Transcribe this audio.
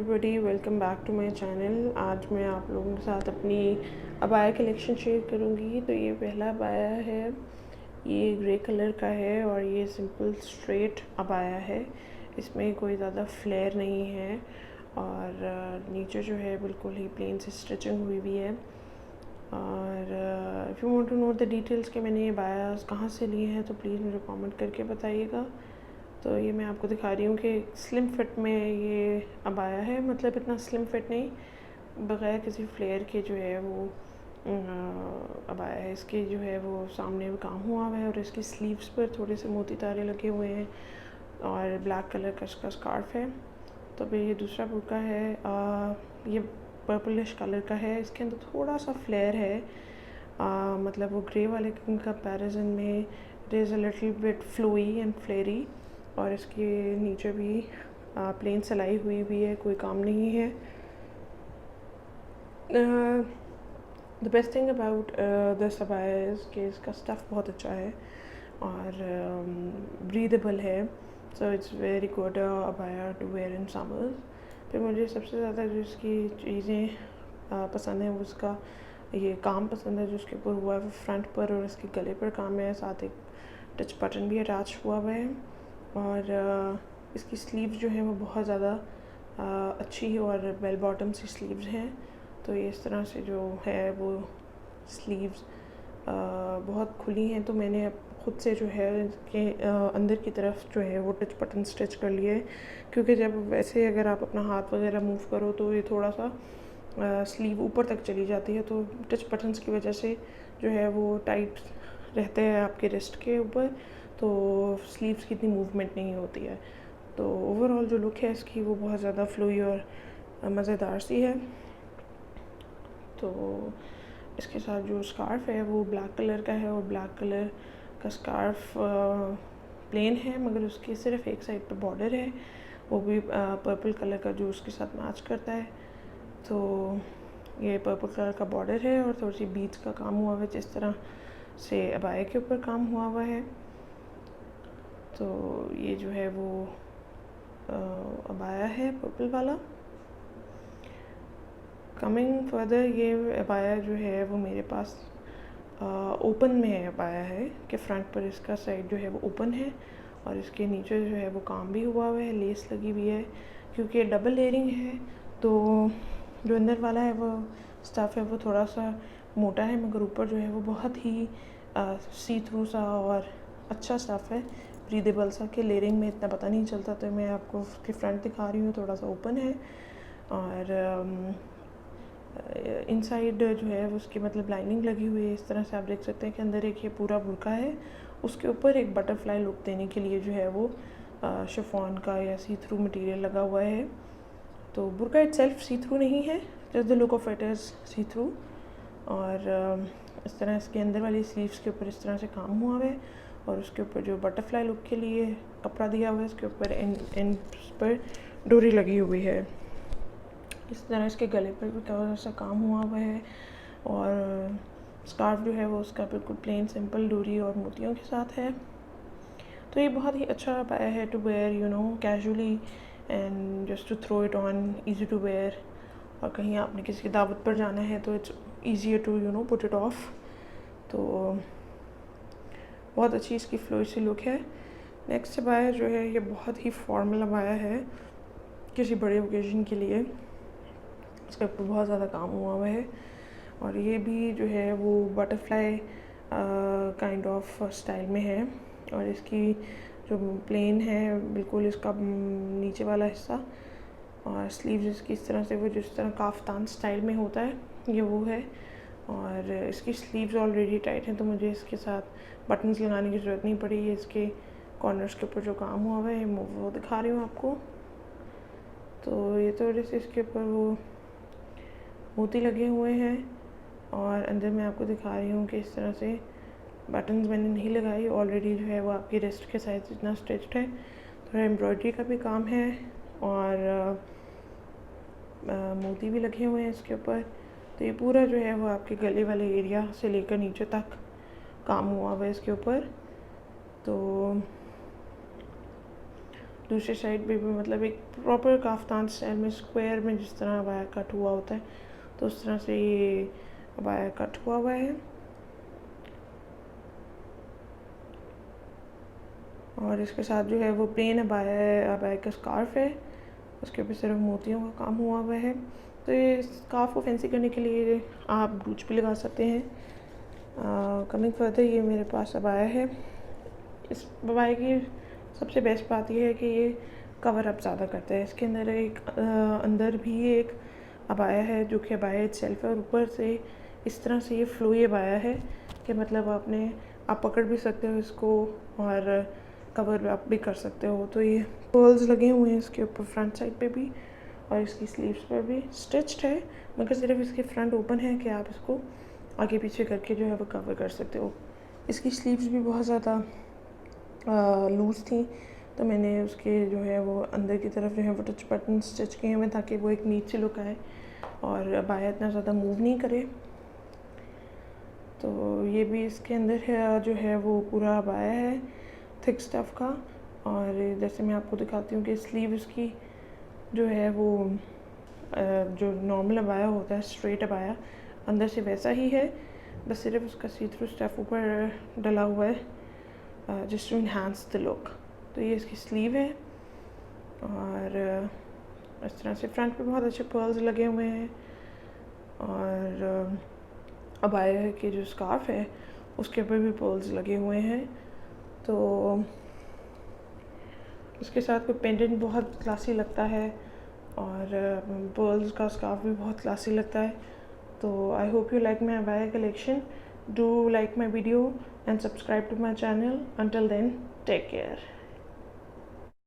Everybody, welcome back to my channel. आज मैं आप लोगों के साथ अपनी अबाया कलेक्शन शेयर करूंगी। तो ये पहला अबाया है, ये ग्रे कलर का है और ये सिंपल स्ट्रेट अबाया है। इसमें कोई ज़्यादा फ्लेयर नहीं है और नीचे जो है बिल्कुल ही प्लेन से स्टिचिंग हुई भी है। और if you want to know the details कि मैंने ये अबायास कहाँ से लिए हैं तो प्लीज़ मुझे कमेंट करके बताइएगा। तो ये मैं आपको दिखा रही हूँ कि स्लिम फिट में ये अबाया है, मतलब इतना स्लिम फिट नहीं, बग़ैर किसी फ्लेयर के जो है वो अबाया है। इसके जो है वो सामने भी काम हुआ हुआ है और इसकी स्लीव्स पर थोड़े से मोती तारे लगे हुए हैं और ब्लैक कलर का इसका स्कार्फ है। तो फिर ये दूसरा बुर्का है, ये पर्पलिश कलर का है। इसके अंदर थोड़ा सा फ्लेयर है, मतलब वो ग्रे वाले कंपैरिजन में it is a little bit flowy and flary. और इसके नीचे भी प्लेन सिलाई हुई भी है, कोई काम नहीं है। The best thing about this abaya is कि इसका स्टफ़ बहुत अच्छा है और ब्रीदेबल है। So it's very good abaya to wear in summers. फिर मुझे सबसे ज़्यादा जो इसकी चीज़ें पसंद है वो उसका ये काम पसंद है जो उसके ऊपर हुआ है वो फ्रंट पर, और इसके गले पर काम है, साथ एक टच बटन भी अटैच हुआ हुआ है। और इसकी स्लीव्स जो हैं वो बहुत ज़्यादा अच्छी है और बेल बॉटम सी स्लीव्स हैं। तो ये इस तरह से जो है वो स्लीव्स बहुत खुली हैं। तो मैंने खुद से जो है कि अंदर की तरफ जो है वो टच बटन स्टिच कर लिए, क्योंकि जब वैसे अगर आप अपना हाथ वगैरह मूव करो तो ये थोड़ा सा स्लीव ऊपर तक चली जाती है। तो टच बटन्स की वजह से जो है वो टाइट रहते हैं आपके रिस्ट के ऊपर, तो स्लीव्स की इतनी मूवमेंट नहीं होती है। तो ओवरऑल जो लुक है इसकी वो बहुत ज़्यादा फ्लोई और मज़ेदार सी है। तो इसके साथ जो स्कार्फ़ है वो ब्लैक कलर का है और ब्लैक कलर का स्कार्फ़ प्लेन है, मगर उसकी सिर्फ एक साइड पे बॉर्डर है, वो भी पर्पल कलर का जो उसके साथ मैच करता है। तो ये पर्पल कलर का बॉर्डर है और थोड़ी सी बीट्स का काम हुआ हुआ है, जिस तरह से अबाया के ऊपर काम हुआ हुआ है। तो ये जो है वो अबाया है पर्पल वाला। कमिंग फर्दर, ये अबाया जो है वो मेरे पास ओपन में है अबाया है कि फ्रंट पर इसका साइड जो है वो ओपन है और इसके नीचे जो है वो काम भी हुआ हुआ है, लेस लगी हुई है। क्योंकि डबल लेयरिंग है तो जो अंदर वाला है वो स्टफ़ है वो थोड़ा सा मोटा है, मगर ऊपर जो है वो बहुत ही सी थ्रू सा और अच्छा स्टफ़ है, ब्रीदेबल सा, कि लेयरिंग में इतना पता नहीं चलता। तो मैं आपको उसके फ्रंट दिखा रही हूँ, थोड़ा सा ओपन है और इनसाइड जो है उसकी मतलब लाइनिंग लगी हुई है। इस तरह से आप देख सकते हैं कि अंदर एक ये पूरा बुर्का है, उसके ऊपर एक बटरफ्लाई लुक देने के लिए जो है वो शिफॉन का या सी थ्रू मटेरियल लगा हुआ है। तो बुर्का इटसेल्फ सी थ्रू नहीं है, just the look of it is see through. और इस तरह इसके अंदर वाली स्लीव्स के ऊपर इस तरह से काम हुआ है और उसके ऊपर जो बटरफ्लाई लुक के लिए कपड़ा दिया हुआ है उसके ऊपर एंड पर डोरी लगी हुई है। इस तरह इसके गले पर भी थोड़ा सा काम हुआ हुआ है और स्कार्फ जो है वो उसका बिल्कुल प्लेन सिंपल डोरी और मोतियों के साथ है। तो ये बहुत ही अच्छा अबाया है to wear casually and just to throw it on, easy to wear. और कहीं आपने किसी की दावत पर जाना है तो it's easier to put it off. तो बहुत अच्छी इसकी फ्लोई सी लुक है। नेक्स्ट अबाया जो है ये बहुत ही फॉर्मल अबाया है किसी बड़े ओकेजन के लिए, इसके ऊपर बहुत ज़्यादा काम हुआ हुआ है और ये भी जो है वो बटरफ्लाई काइंड ऑफ स्टाइल में है। और इसकी जो प्लेन है बिल्कुल इसका नीचे वाला हिस्सा और स्लीव्स इसकी इस तरह से वो जिस तरह काफ्तान स्टाइल में होता है ये वो है। और इसकी स्लीव्स ऑलरेडी टाइट हैं तो मुझे इसके साथ बटन्स लगाने की ज़रूरत नहीं पड़ी। ये इसके कॉर्नर्स के ऊपर जो काम हुआ हुआ है वो दिखा रही हूँ आपको। तो ये थोड़े से इसके ऊपर वो मोती लगे हुए हैं और अंदर मैं आपको दिखा रही हूँ कि इस तरह से बटन्स मैंने नहीं लगाई, ऑलरेडी जो है वो आपकी रिस्ट के साइज जितना स्टिच्ड है। थोड़ा एम्ब्रॉयडरी का भी काम है और मोती भी लगे हुए हैं इसके ऊपर। तो ये पूरा जो है वो आपके गले वाले एरिया से लेकर नीचे तक काम हुआ हुआ है इसके ऊपर। तो दूसरी साइड पे भी मतलब एक प्रॉपर काफ्तान स्टाइल में स्क्वायर में जिस तरह अबाया कट हुआ होता है तो उस तरह से ये अबाया कट हुआ है। और इसके साथ जो है वो प्लेन अबाया है, अबाया का स्कार्फ है, उसके ऊपर सिर्फ मोतियों का काम हुआ है। तो ये स्कार्फ को फैंसी करने के लिए आप ब्रूच भी लगा सकते हैं। कमिंग फर्दर, ये मेरे पास अबाया है। इस अबाया की सबसे बेस्ट बात ये है कि ये कवर अप ज़्यादा करता है। इसके अंदर अंदर भी एक अबाया है जो कि अबाया इटसेल्फ है, और ऊपर से इस तरह से ये फ्लोई अबाया है कि मतलब आप पकड़ भी सकते हो इसको और कवर अप भी कर सकते हो। तो ये पर्ल्स लगे हुए हैं इसके ऊपर फ्रंट साइड पे भी और इसकी स्लीव्स पर भी। स्टिच्ड है मगर सिर्फ इसके फ्रंट ओपन है कि आप इसको आगे पीछे करके जो है वो कवर कर सकते हो। इसकी स्लीव्स भी बहुत ज़्यादा लूज़ थी, तो मैंने उसके जो है वो अंदर की तरफ जो है वो टच बटन स्टिच किए हुए ताकि वो एक नीट सी लुक आए और अबाया इतना ज़्यादा मूव नहीं करे। तो ये भी इसके अंदर है जो है वो पूरा अबाया है थिक स्टफ़ का। और जैसे मैं आपको दिखाती हूँ कि स्लीव इसकी जो है वो जो नॉर्मल अबाया होता है स्ट्रेट अबाया अंदर से वैसा ही है, बस सिर्फ उसका सी थ्रू स्टफ़ ऊपर डला हुआ है just to enhance the look. तो ये इसकी स्लीव है और इस तरह से फ्रंट पे बहुत अच्छे पर्ल्स लगे हुए हैं। और अबाया के जो स्कार्फ है उसके ऊपर भी पर्ल्स लगे हुए हैं। तो उसके साथ कोई पेंडेंट बहुत क्लासी लगता है और पर्ल्स का स्कार्फ भी बहुत क्लासी लगता है। तो I hope you like my abaya collection. Do like my video and subscribe to my channel. Until then, take care.